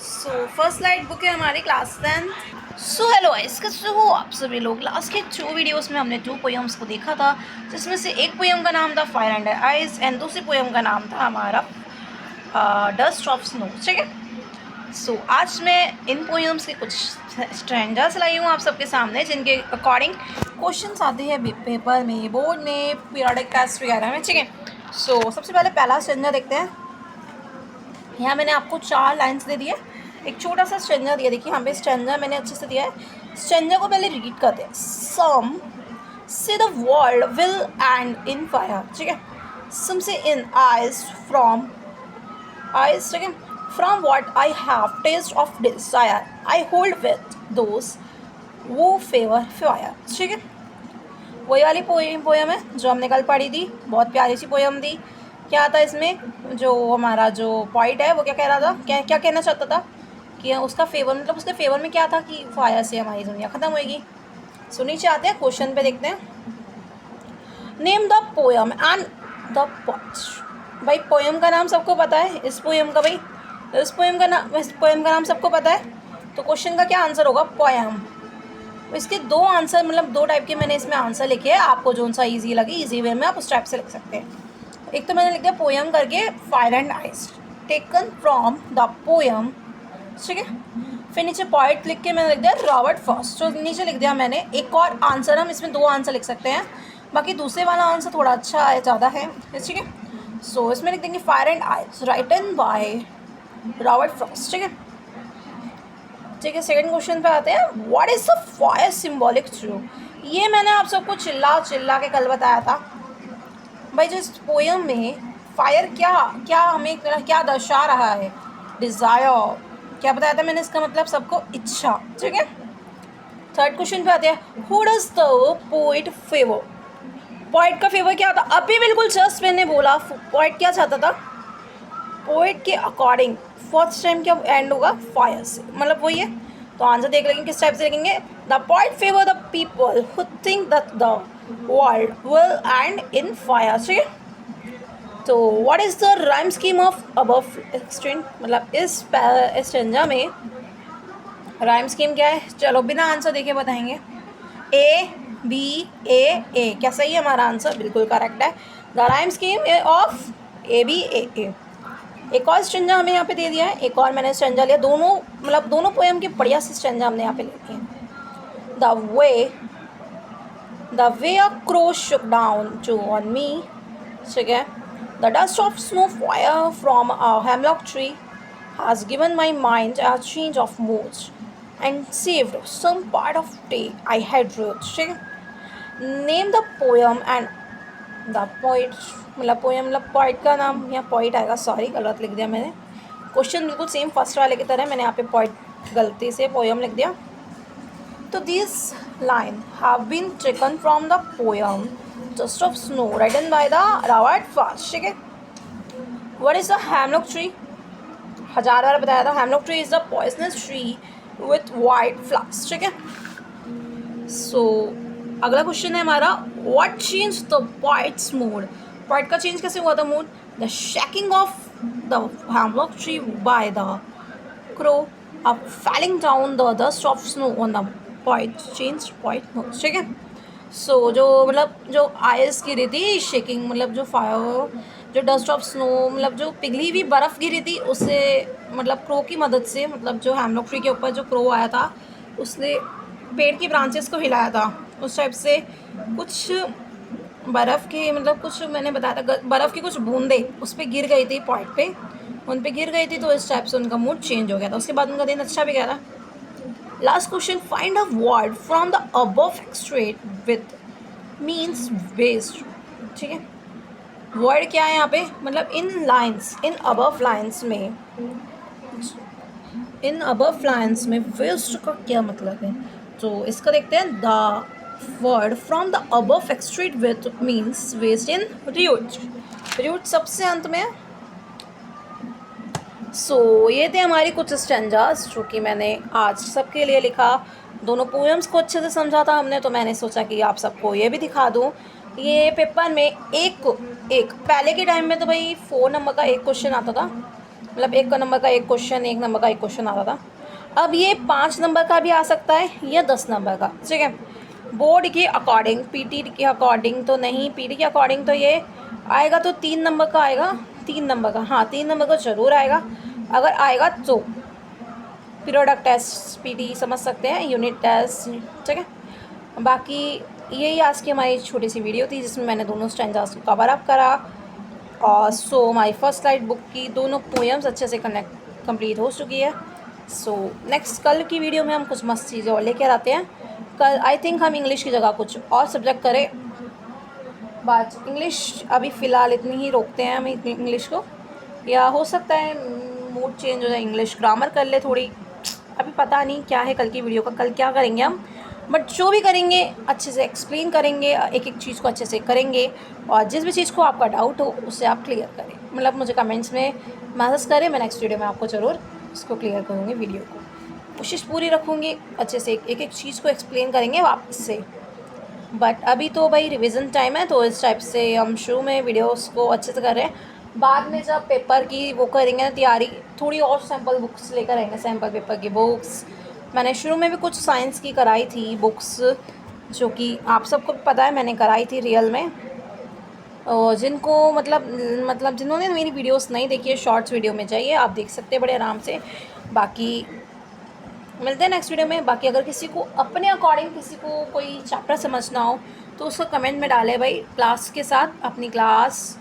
First slide book है हमारी class 10। Hello guys, कैसे हो आप सभी लोग। लास्ट के 2 वीडियोस में हमने 2 पोएम्स को देखा था, जिसमें से एक पोएम का नाम था फायर अंडर आइज एंड दूसरी पोएम का नाम था हमारा डस्ट ऑफ स्नो। ठीक है। आज मैं इन पोएम्स के कुछ स्ट्रेंजर्स लाई हूँ आप सबके सामने, जिनके अकॉर्डिंग क्वेश्चंस आते हैं पेपर में, बोर्ड में, पीरियोडिक टेस्ट वगैरह में। ठीक है। सबसे पहले पहला स्ट्रेंजर देखते हैं। यहाँ मैंने आपको 4 लाइन्स दे दिए, एक छोटा सा स्ट्रेंजर दिया। देखिए यहाँ पे स्ट्रेंजर मैंने अच्छे से दिया है। स्ट्रेंजर को पहले रीड करते हैं। सम से the world will and in fire. ठीक है। सम से इन आइज फ्रॉम आइज। ठीक है। From what I have test of desire I hold with those who favour fire. ठीक है। वही वाली पोएम है जो हमने कल पढ़ी थी, बहुत प्यारी सी पोएम थी। क्या था इसमें, जो हमारा जो पॉइंट है वो क्या कह रहा था, क्या कहना चाहता था कि उसका फेवर, मतलब उसके फेवर में क्या था कि फायर से हमारी दुनिया ख़त्म होएगी। नीचे आते हैं, क्वेश्चन पे देखते हैं। Name the poem and the point. भाई पोएम का नाम सबको पता है, इस पोएम का नाम सबको पता है, तो क्वेश्चन का क्या आंसर होगा, पोएम। इसके 2 आंसर, मतलब 2 टाइप के मैंने इसमें आंसर लिखे हैं। आपको जो सा ईजी लगे, ईजी वे में आप उस टाइप से लिख सकते हैं। एक तो मैंने लिख दिया पोएम करके fire and ice, taken from the poem. ठीक है। फिर नीचे पॉइंट लिख के मैंने लिख दिया रॉबर्ट फर्स्ट। तो नीचे लिख दिया मैंने एक और आंसर, हम इसमें 2 आंसर लिख सकते हैं, बाकी दूसरे वाला आंसर थोड़ा अच्छा है, ज़्यादा है। ठीक है। इसमें लिख देंगे fire and ice written by Robert Frost. ठीक है। ठीक है। सेकंड क्वेश्चन पे आते हैं। What is the fire symbolic through. ये मैंने आप सबको चिल्ला के कल बताया था। भाई जो इस पोएम में फायर क्या हमें क्या दर्शा रहा है, डिज़ायर क्या बताया था मैंने, इसका मतलब सबको इच्छा। ठीक है। थर्ड क्वेश्चन पे आते हैं। Who does the poet favour. Poet का फेवर क्या था, अभी बिल्कुल जस्ट मैंने बोला। पोइट क्या चाहता था, पोइट के अकॉर्डिंग फर्स्ट टाइम क्या एंड होगा, फायर से, मतलब वही है। तो आंसर देख लेंगे किस टाइप से लिखेंगे। The poet favour the people who think that the world will and in fire. ठीक है। तो what is the rhyme scheme of above extent, मतलब इस स्टेंजा में राइम स्कीम क्या है। चलो बिना आंसर देखे बताएंगे। A B A. क्या सही है हमारा आंसर, बिल्कुल करेक्ट है। The rhyme scheme of A B A. एक और स्टेंजा हमें यहाँ पे दे दिया है, एक और मैंने स्टेंजा लिया। दोनों पोएम के बढ़िया से स्टेंजा हमने यहाँ पे ले लिए हैं। The way a crow shook down to on me. ठीक है। The dust of snow fire from a hemlock tree has given my mind a change of mood and saved some part of day I had rued. ठीक है। Name the poem and the poet, मतलब poem मतलब poet का नाम, यहाँ poet आएगा, sorry गलत लिख दिया मैंने। क्वेश्चन बिल्कुल सेम फर्स्ट वाले की तरह, मैंने यहाँ पे पोइट गलती से पोएम लिख दिया। तो this line have been taken from the poem just of snow written by the Robert Frost. ठीक है। What is the hemlock tree, 1000 बार बताया था। Hemlock tree is the poisonous tree with white flowers. ठीक है। अगला क्वेश्चन है हमारा। What change the poet's mood. Poet का चेंज कैसे हुआ था mood, the shaking of the hemlock tree by the crow अब falling down the dust of snow on the poet change poet mood. ठीक है। जो आइस गिरी थी, शेकिंग मतलब जो डस्ट ऑफ स्नो, मतलब जो पिघली हुई बर्फ़ गिरी थी, उससे मतलब क्रो की मदद से, मतलब जो हेमलॉक ट्री के ऊपर जो क्रो आया था उसने पेड़ की ब्रांचेस को हिलाया था, उस टाइप से कुछ बर्फ़ की, मतलब कुछ मैंने बताया था, बर्फ़ की कुछ बूंदें उस पर गिर गई थी, पॉइंट पे उन पे गिर गई थी, तो इस टाइप से उनका मूड चेंज हो गया था। उसके बाद उनका दिन अच्छा भी गया था। Last question. Find a word from the above extract with means waste. ठीक है। वर्ड क्या है यहाँ पे, मतलब इन अबव लाइन्स में वेस्ट का क्या मतलब है। तो इसका देखते हैं। The word from the above extract with means waste in root सबसे अंत में। ये थे हमारी कुछ स्टेंजास जो कि मैंने आज सबके लिए लिखा। दोनों पोएम्स को अच्छे से समझा था हमने, तो मैंने सोचा कि आप सबको ये भी दिखा दूँ। ये पेपर में एक पहले के टाइम में तो भाई 4 नंबर का एक क्वेश्चन आता था, मतलब 1 नंबर का एक क्वेश्चन, 1 नंबर का एक क्वेश्चन आता था। अब ये 5 नंबर का भी आ सकता है या 10 नंबर का, ठीक है। बोर्ड के अकॉर्डिंग, पीटी के अकॉर्डिंग तो नहीं, पीटी के अकॉर्डिंग तो ये आएगा तो 3 नंबर का आएगा, 3 नंबर का, हाँ 3 नंबर का ज़रूर आएगा। अगर आएगा तो प्रोडक्ट टेस्ट पीटी समझ सकते हैं, यूनिट टेस्ट, ठीक है। बाकी यही आज की हमारी छोटी सी वीडियो थी जिसमें मैंने दोनों स्टैंजास को कवर अप करा। और सो हमारी फर्स्ट स्लाइड बुक की दोनों पोएम्स अच्छे से कंप्लीट हो चुकी है। सो नेक्स्ट कल की वीडियो में हम कुछ मस्त चीज़ें और लेकर आते हैं। कल आई थिंक हम इंग्लिश की जगह कुछ और सब्जेक्ट करें, बट इंग्लिश अभी फ़िलहाल इतनी ही रोकते हैं हम इंग्लिश को, या हो सकता है मूड चेंज हो जाए, इंग्लिश ग्रामर कर ले थोड़ी। अभी पता नहीं क्या है कल की वीडियो का, कल क्या करेंगे हम, बट जो भी करेंगे अच्छे से एक्सप्लेन करेंगे, एक एक चीज़ को अच्छे से करेंगे। और जिस भी चीज़ को आपका डाउट हो उससे आप क्लियर करें, मतलब मुझे कमेंट्स में मैसेज करें, मैं नेक्स्ट वीडियो में आपको ज़रूर उसको क्लियर करूँगी। वीडियो को कोशिश पूरी रखूँगी, अच्छे से एक एक चीज़ को एक्सप्लेन करेंगे वापस से। बट अभी तो भाई रिवीजन टाइम है, तो इस टाइप से हम शुरू में वीडियोस को अच्छे से कर रहे हैं। बाद में जब पेपर की वो करेंगे ना तैयारी, थोड़ी और सैम्पल बुक्स लेकर आएंगे, सैम्पल पेपर की बुक्स। मैंने शुरू में भी कुछ साइंस की कराई थी बुक्स, जो कि आप सबको पता है मैंने कराई थी रियल में। और जिनको मतलब जिन्होंने मेरी वीडियोस नहीं देखी है, शॉर्ट्स वीडियो में जाइए, आप देख सकते हैं बड़े आराम से। बाकी मिलते हैं नेक्स्ट वीडियो में। बाकी अगर किसी को अपने अकॉर्डिंग किसी को कोई चैप्टर समझना हो तो उसको कमेंट में डाले भाई, क्लास के साथ अपनी क्लास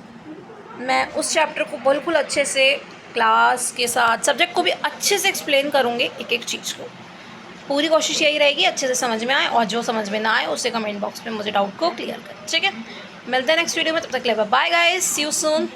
मैं उस चैप्टर को बिल्कुल अच्छे से क्लास के साथ सब्जेक्ट को भी अच्छे से एक्सप्लेन करूँगी, एक एक चीज़ को। पूरी कोशिश यही रहेगी अच्छे से समझ में आए, और जो समझ में ना आए उसे कमेंट बॉक्स में मुझे डाउट को क्लियर करें, ठीक है। मिलते हैं नेक्स्ट वीडियो में, तब तक के लिए bye guys, see you soon.